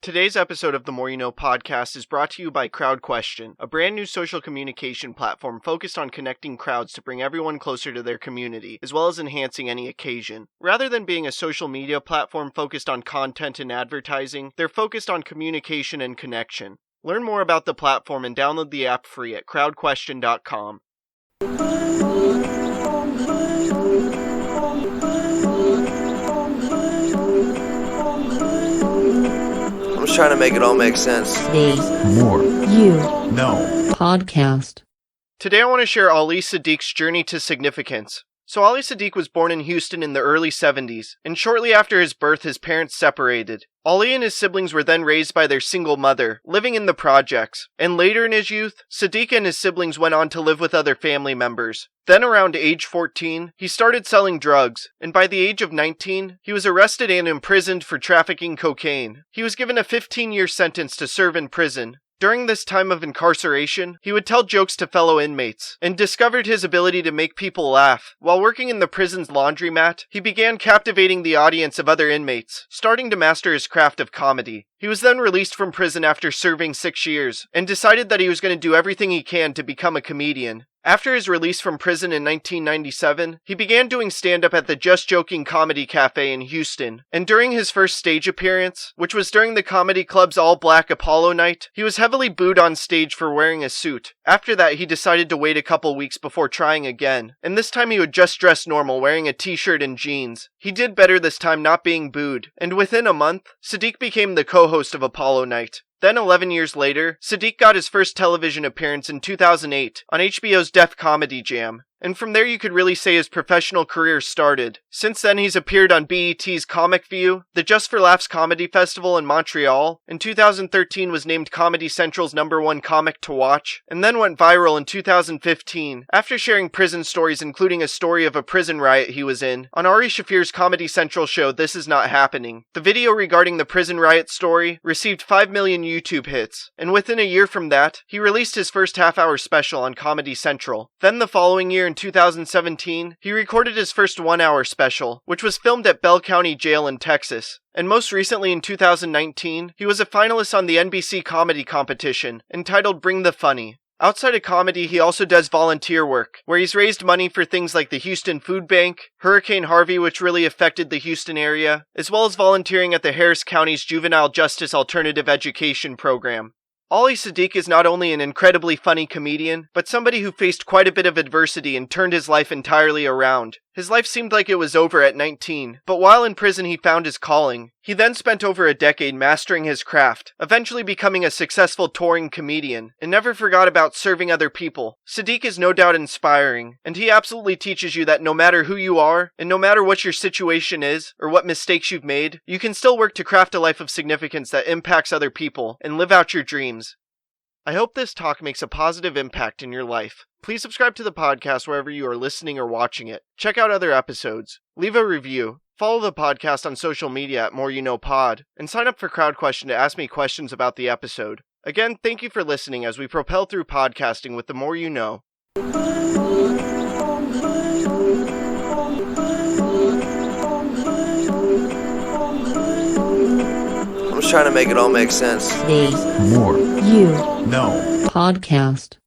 Today's episode of the More You Know podcast is brought to you by CrowdQuestion, a brand new social communication platform focused on connecting crowds to bring everyone closer to their community, as well as enhancing any occasion. Rather than being a social media platform focused on content and advertising, they're focused on communication and connection. Learn more about the platform and download the app free at crowdquestion.com. I'm just trying to make it all make sense. Today's More You No podcast. Today I want to share Ali Siddiq's journey to significance. So Ali Siddiq was born in Houston in the early 70s, and shortly after his birth his parents separated. Ali and his siblings were then raised by their single mother, living in the projects, and later in his youth, Siddiq and his siblings went on to live with other family members. Then around age 14, he started selling drugs, and by the age of 19, he was arrested and imprisoned for trafficking cocaine. He was given a 15-year sentence to serve in prison. During this time of incarceration, he would tell jokes to fellow inmates, and discovered his ability to make people laugh. While working in the prison's laundromat, he began captivating the audience of other inmates, starting to master his craft of comedy. He was then released from prison after serving 6 years, and decided that he was going to do everything he can to become a comedian. After his release from prison in 1997, he began doing stand-up at the Just Joking Comedy Cafe in Houston, and during his first stage appearance, which was during the comedy club's all-black Apollo night, he was heavily booed on stage for wearing a suit. After that, he decided to wait a couple weeks before trying again, and this time he would just dress normal, wearing a t-shirt and jeans. He did better this time, not being booed, and within a month, Siddiq became the co-host of Apollo night. Then 11 years later, Siddiq got his first television appearance in 2008 on HBO's Def Comedy Jam. And from there you could really say his professional career started. Since then he's appeared on BET's Comic View, the Just for Laughs Comedy Festival in Montreal. In 2013 was named Comedy Central's #1 comic to watch, and then went viral in 2015 after sharing prison stories, including a story of a prison riot he was in, on Ari Shaffir's Comedy Central show This Is Not Happening. The video regarding the prison riot story received 5 million YouTube hits, and within a year from that, he released his first half-hour special on Comedy Central. Then the following year in 2017, he recorded his first one-hour special, which was filmed at Bell County Jail in Texas. And most recently in 2019, he was a finalist on the NBC comedy competition, entitled Bring the Funny. Outside of comedy, he also does volunteer work, where he's raised money for things like the Houston Food Bank, Hurricane Harvey, which really affected the Houston area, as well as volunteering at the Harris County's Juvenile Justice Alternative Education Program. Ali Siddiq is not only an incredibly funny comedian, but somebody who faced quite a bit of adversity and turned his life entirely around. His life seemed like it was over at 19, but while in prison he found his calling. He then spent over a decade mastering his craft, eventually becoming a successful touring comedian, and never forgot about serving other people. Siddiq is no doubt inspiring, and he absolutely teaches you that no matter who you are, and no matter what your situation is, or what mistakes you've made, you can still work to craft a life of significance that impacts other people, and live out your dreams. I hope this talk makes a positive impact in your life. Please subscribe to the podcast wherever you are listening or watching it. Check out other episodes. Leave a review. Follow the podcast on social media at More You Know Pod. And sign up for CrowdQuestion to ask me questions about the episode. Again, thank you for listening as we propel through podcasting with the More You Know. I'm just trying to make it all make sense. Today's More You No podcast.